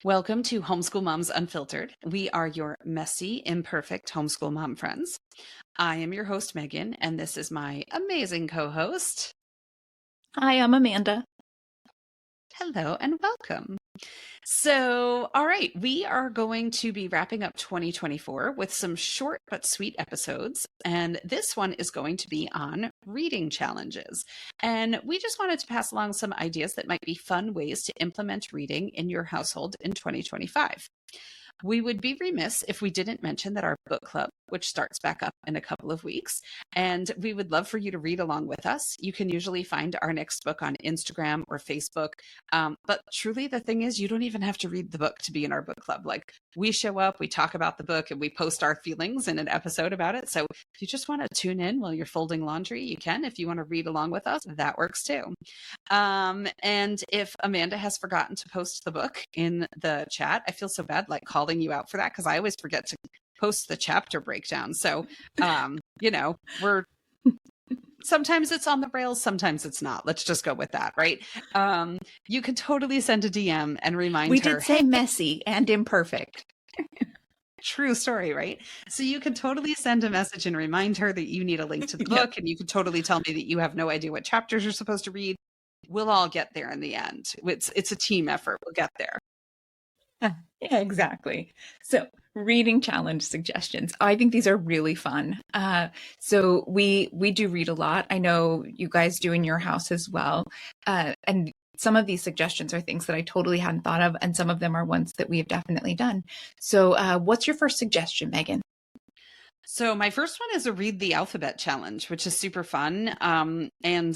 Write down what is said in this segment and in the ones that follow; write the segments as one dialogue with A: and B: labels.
A: Welcome to Homeschool Moms Unfiltered. We are your messy, imperfect homeschool mom friends. I am your host, Megan, and this is my amazing co-host.
B: Hi, I'm Amanda.
A: Hello and welcome. So, all right, we are going to be wrapping up 2024 with some short but sweet episodes. And this one is going to be on reading challenges. And we just wanted to pass along some ideas that might be fun ways to implement reading in your household in 2025. We would be remiss if we didn't mention that our book club, which starts back up in a couple of weeks, and we would love for you to read along with us. You can usually find our next book on Instagram or Facebook. But truly, the thing is, you don't even have to read the book to be in our book club. Like, we show up, we talk about the book, and we post our feelings in an episode about it. So if you just want to tune in while you're folding laundry, you can. If you want to read along with us, that works too. And if Amanda has forgotten to post the book in the chat, I feel so bad like calling you out for that because I always forget to post the chapter breakdown. So, we're sometimes it's on the rails, sometimes it's not. Let's just go with that, right? You can totally send a DM and remind
B: We
A: her.
B: did say messy and imperfect.
A: True story, right? So you can totally send a message and remind her that you need a link to the book, and you can totally tell me that you have no idea what chapters you're supposed to read. We'll all get there in the end. It's a team effort. We'll get there.
B: Yeah, exactly. So reading challenge suggestions. I think these are really fun. So we do read a lot. I know you guys do in your house as well. And some of these suggestions are things that I totally hadn't thought of, and some of them are ones that we have definitely done. So what's your first suggestion, Megan?
A: So my first one is a read the alphabet challenge, which is super fun. And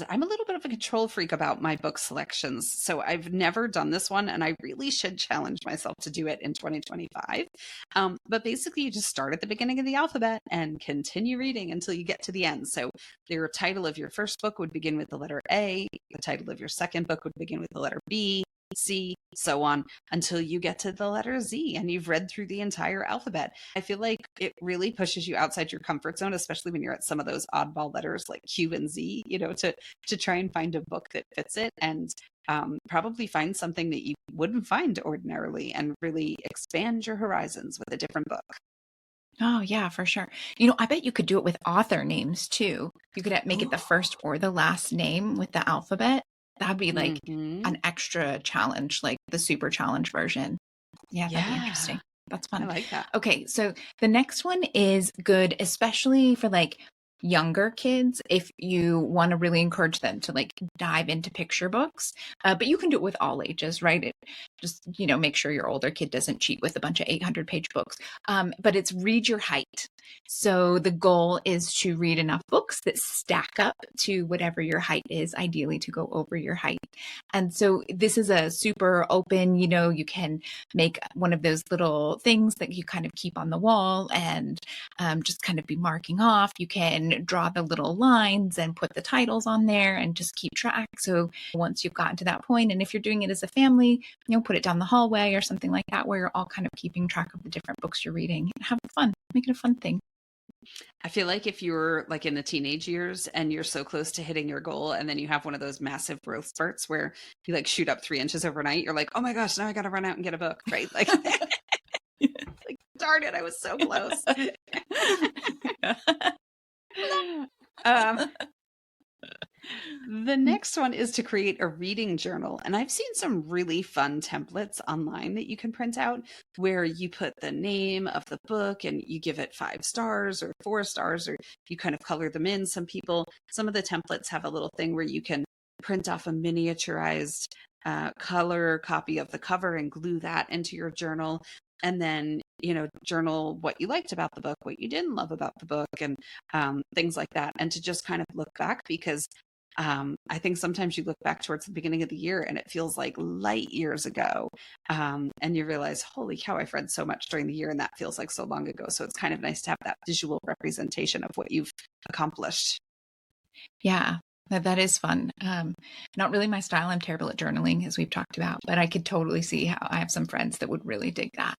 A: I'm a little bit of a control freak about my book selections. So I've never done this one, and I really should challenge myself to do it in 2025. But basically, you just start at the beginning of the alphabet and continue reading until you get to the end. So your title of your first book would begin with the letter A. The title of your second book would begin with the letter B, C, so on until you get to the letter Z and you've read through the entire alphabet. I feel like it really pushes you outside your comfort zone, especially when you're at some of those oddball letters like Q and Z, to try and find a book that fits it and probably find something that you wouldn't find ordinarily and really expand your horizons with a different book.
B: Oh, yeah, for sure. I bet you could do it with author names too. You could make it the first or the last name with the alphabet. That'd be like an extra challenge, like the super challenge version. Yeah, that'd be interesting. That's fun.
A: I like that.
B: Okay, so the next one is good, especially for like younger kids if you want to really encourage them to like dive into picture books. But you can do it with all ages, right? Just make sure your older kid doesn't cheat with a bunch of 800-page books. But it's read your height. So the goal is to read enough books that stack up to whatever your height is, ideally to go over your height. And so this is a super open, you can make one of those little things that you kind of keep on the wall and just kind of be marking off. You can draw the little lines and put the titles on there and just keep track. So once you've gotten to that point, and if you're doing it as a family, put it down the hallway or something like that, where you're all kind of keeping track of the different books you're reading and have fun, make it a fun thing.
A: I feel like if you're like in the teenage years and you're so close to hitting your goal and then you have one of those massive growth spurts where you like shoot up 3 inches overnight, you're like, oh my gosh, now I got to run out and get a book, right? Like, like darn it, I was so close. The next one is to create a reading journal. And I've seen some really fun templates online that you can print out where you put the name of the book and you give it 5 stars or 4 stars, or you kind of color them in. Some of the templates have a little thing where you can print off a miniaturized color copy of the cover and glue that into your journal. And then, journal what you liked about the book, what you didn't love about the book, and things like that. And to just kind of look back, because I think sometimes you look back towards the beginning of the year and it feels like light years ago. And you realize, holy cow, I've read so much during the year and that feels like so long ago. So it's kind of nice to have that visual representation of what you've accomplished.
B: Yeah. That is fun. Not really my style. I'm terrible at journaling, as we've talked about, but I could totally see how I have some friends that would really dig that.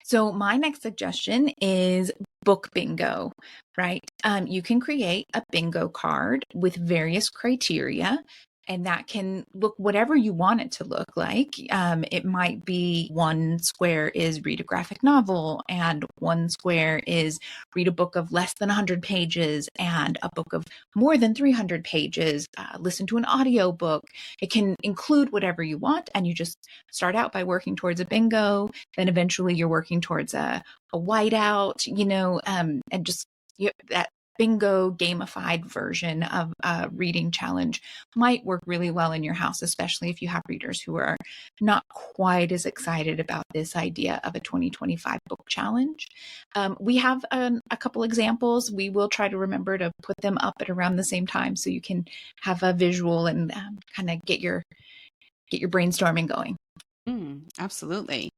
B: So my next suggestion is book bingo, right? You can create a bingo card with various criteria. And that can look whatever you want it to look like. It might be one square is read a graphic novel, and one square is read a book of less than 100 pages, and a book of more than 300 pages, listen to an audio book. It can include whatever you want, and you just start out by working towards a bingo. Then eventually you're working towards a whiteout, and just that bingo gamified version of a reading challenge might work really well in your house, especially if you have readers who are not quite as excited about this idea of a 2025 book challenge. We have a couple examples. We will try to remember to put them up at around the same time so you can have a visual and kind of get your brainstorming going.
A: Absolutely.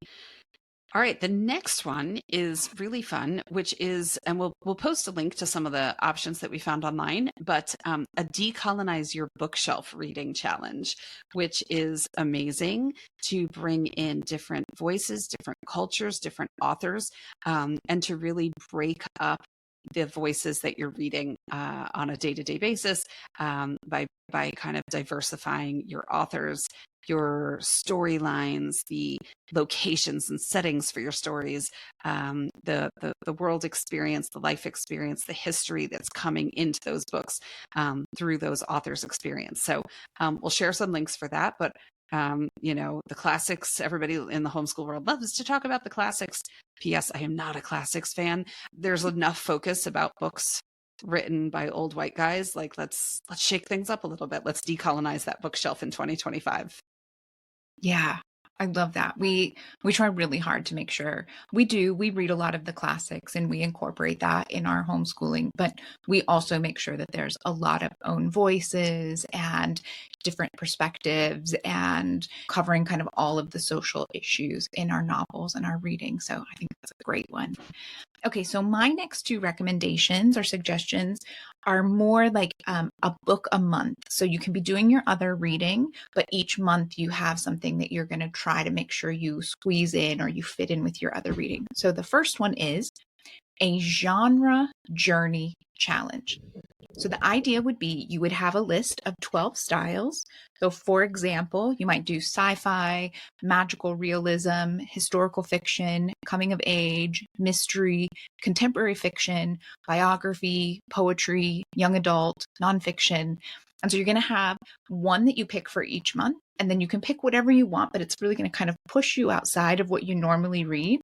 A: All right, the next one is really fun, which is, and we'll post a link to some of the options that we found online, but a decolonize your bookshelf reading challenge, which is amazing to bring in different voices, different cultures, different authors, and to really break up the voices that you're reading on a day-to-day basis by kind of diversifying your authors, your storylines, the locations and settings for your stories, the world experience, the life experience, the history that's coming into those books through those authors' experience. So we'll share some links for that, but the classics, everybody in the homeschool world loves to talk about the classics. P.S. I am not a classics fan. There's enough focus about books written by old white guys. Like, let's shake things up a little bit. Let's decolonize that bookshelf in 2025.
B: Yeah, I love that. We try really hard to make sure we read a lot of the classics and we incorporate that in our homeschooling, but we also make sure that there's a lot of own voices and different perspectives and covering kind of all of the social issues in our novels and our reading. So I think that's a great one. Okay, so my next two recommendations or suggestions are more like a book a month. So you can be doing your other reading, but each month you have something that you're going to try to make sure you squeeze in or you fit in with your other reading. So the first one is a genre journey challenge. So the idea would be you would have a list of 12 styles. So for example, you might do sci-fi, magical realism, historical fiction, coming of age, mystery, contemporary fiction, biography, poetry, young adult, nonfiction. And so you're going to have one that you pick for each month, and then you can pick whatever you want, but it's really going to kind of push you outside of what you normally read.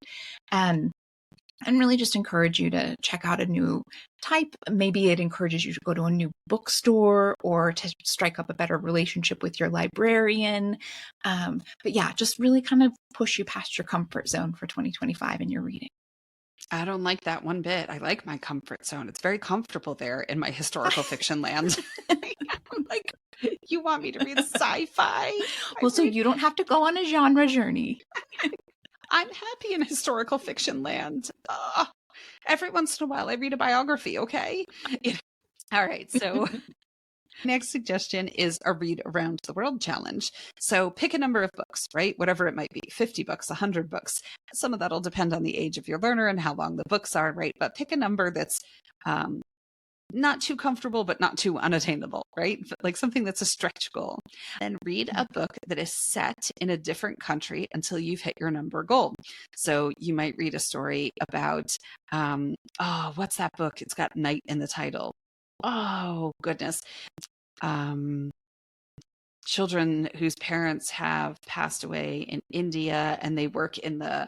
B: And really just encourage you to check out a new type. Maybe it encourages you to go to a new bookstore or to strike up a better relationship with your librarian. But yeah, just really kind of push you past your comfort zone for 2025 in your reading.
A: I don't like that one bit. I like my comfort zone. It's very comfortable there in my historical fiction land. I'm like, you want me to read sci-fi?
B: Well, so you don't have to go on a genre journey.
A: I'm happy in historical fiction land. Every once in a while, I read a biography, okay? All right, so next suggestion is a read around the world challenge. So pick a number of books, right? Whatever it might be, 50 books, 100 books. Some of that will depend on the age of your learner and how long the books are, right? But pick a number that's not too comfortable, but not too unattainable, right? Like something that's a stretch goal. Then read a book that is set in a different country until you've hit your number goal. So you might read a story about, what's that book? It's got night in the title. Oh, goodness. Children whose parents have passed away in India and they work in the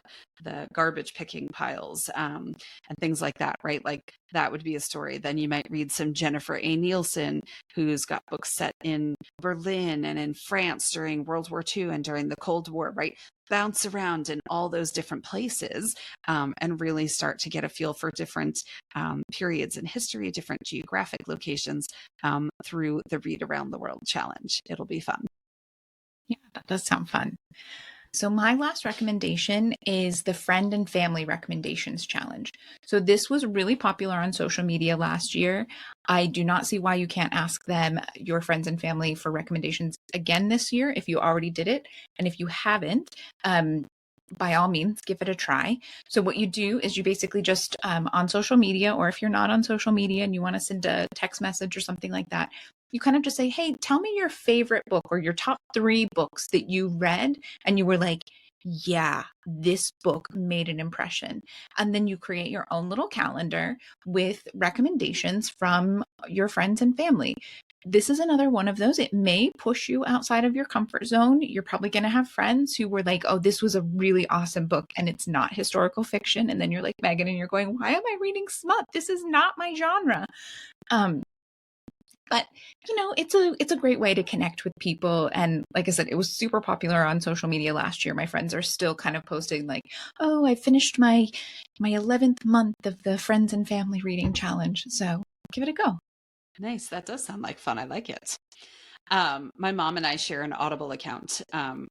A: garbage picking piles and things like that, right? Like that would be a story. Then you might read some Jennifer A. Nielsen, who's got books set in Berlin and in France during World War II and during the Cold War, right? Bounce around in all those different places and really start to get a feel for different periods in history, different geographic locations through the Read Around the World challenge. It'll be fun.
B: Yeah, that does sound fun. So my last recommendation is the Friend and Family Recommendations Challenge. So this was really popular on social media last year. I do not see why you can't ask them, your friends and family, for recommendations again this year if you already did it. And if you haven't, by all means, give it a try. So what you do is you basically just on social media, or if you're not on social media and you want to send a text message or something like that, You kind of just say, hey, tell me your favorite book or your top 3 books that you read. And you were like, yeah, this book made an impression. And then you create your own little calendar with recommendations from your friends and family. This is another one of those. It may push you outside of your comfort zone. You're probably going to have friends who were like, oh, this was a really awesome book and it's not historical fiction. And then you're like Megan and you're going, why am I reading smut? This is not my genre. But it's a great way to connect with people. And like I said, it was super popular on social media last year. My friends are still kind of posting like, oh, I finished my 11th month of the friends and family reading challenge. So give it a go.
A: Nice. That does sound like fun. I like it. My mom and I share an Audible account,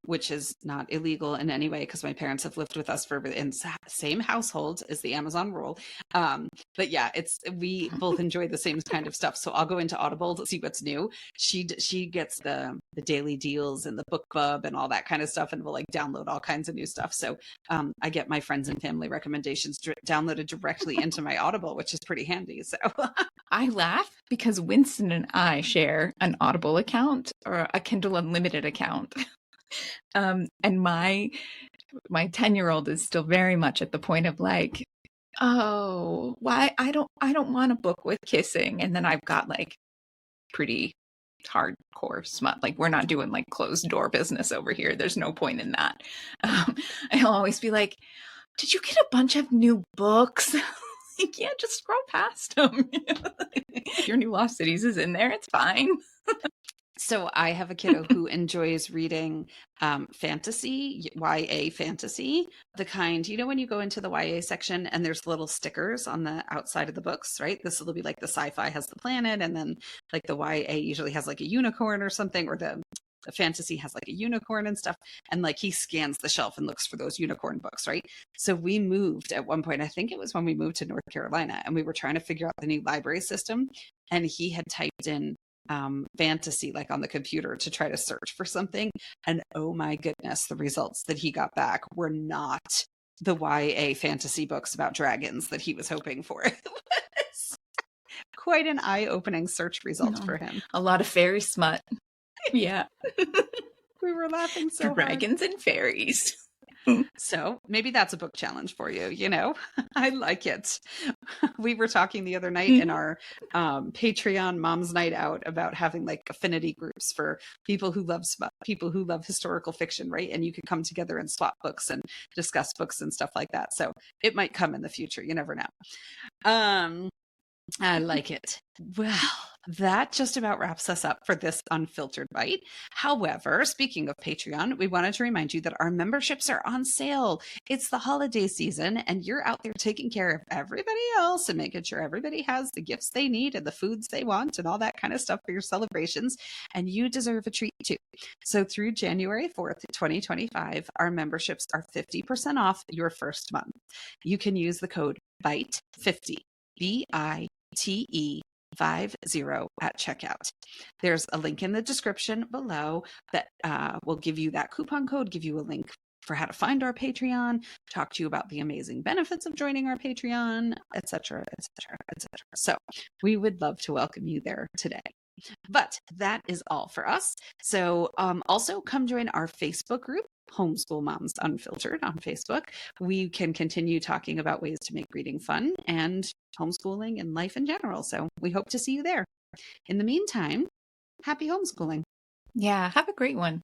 A: which is not illegal in any way because my parents have lived with us for in same household as the Amazon rule. But yeah, we both enjoy the same kind of stuff. So I'll go into Audible to see what's new. She gets the daily deals and the book club and all that kind of stuff, and will like download all kinds of new stuff. So I get my friends and family recommendations downloaded directly into my Audible, which is pretty handy. So
B: I laugh because Winston and I share an Audible account or a Kindle Unlimited account. And my 10-year-old is still very much at the point of like, oh, why I don't want a book with kissing. And then I've got like pretty hardcore smut. Like we're not doing like closed door business over here. There's no point in that. I'll always be like, did you get a bunch of new books? Like, yeah, just scroll past them. Your new Lost Cities is in there. It's fine.
A: So I have a kiddo who enjoys reading fantasy, YA fantasy, the kind, when you go into the YA section and there's little stickers on the outside of the books, right? This will be like the sci-fi has the planet, and then like the YA usually has like a unicorn or something, or the fantasy has like a unicorn and stuff. And like he scans the shelf and looks for those unicorn books, right? So we moved at one point, I think it was when we moved to North Carolina, and we were trying to figure out the new library system. And he had typed in fantasy like on the computer to try to search for something. And oh my goodness, the results that he got back were not the YA fantasy books about dragons that he was hoping for. It was quite an eye-opening search result for him.
B: A lot of fairy smut. Yeah.
A: We were laughing so
B: Dragons and fairies.
A: So maybe that's a book challenge for you. I like it. We were talking the other night in our Patreon Mom's Night Out about having like affinity groups for people who love historical fiction, right? And you could come together and swap books and discuss books and stuff like that. So it might come in the future. You never know. I like it. Well, that just about wraps us up for this Unfiltered Bite. However, speaking of Patreon, we wanted to remind you that our memberships are on sale. It's the holiday season, and you're out there taking care of everybody else and making sure everybody has the gifts they need and the foods they want and all that kind of stuff for your celebrations. And you deserve a treat too. So through January 4th, 2025, our memberships are 50% off your first month. You can use the code BITE50. BITE 50 at checkout. There's a link in the description below that will give you that coupon code, give you a link for how to find our Patreon, talk to you about the amazing benefits of joining our Patreon, etc., etc., etc. So we would love to welcome you there today. But that is all for us. So also come join our Facebook group, Homeschool Moms Unfiltered on Facebook. We can continue talking about ways to make reading fun and homeschooling and life in general. So we hope to see you there. In the meantime, happy homeschooling.
B: Yeah, have a great one.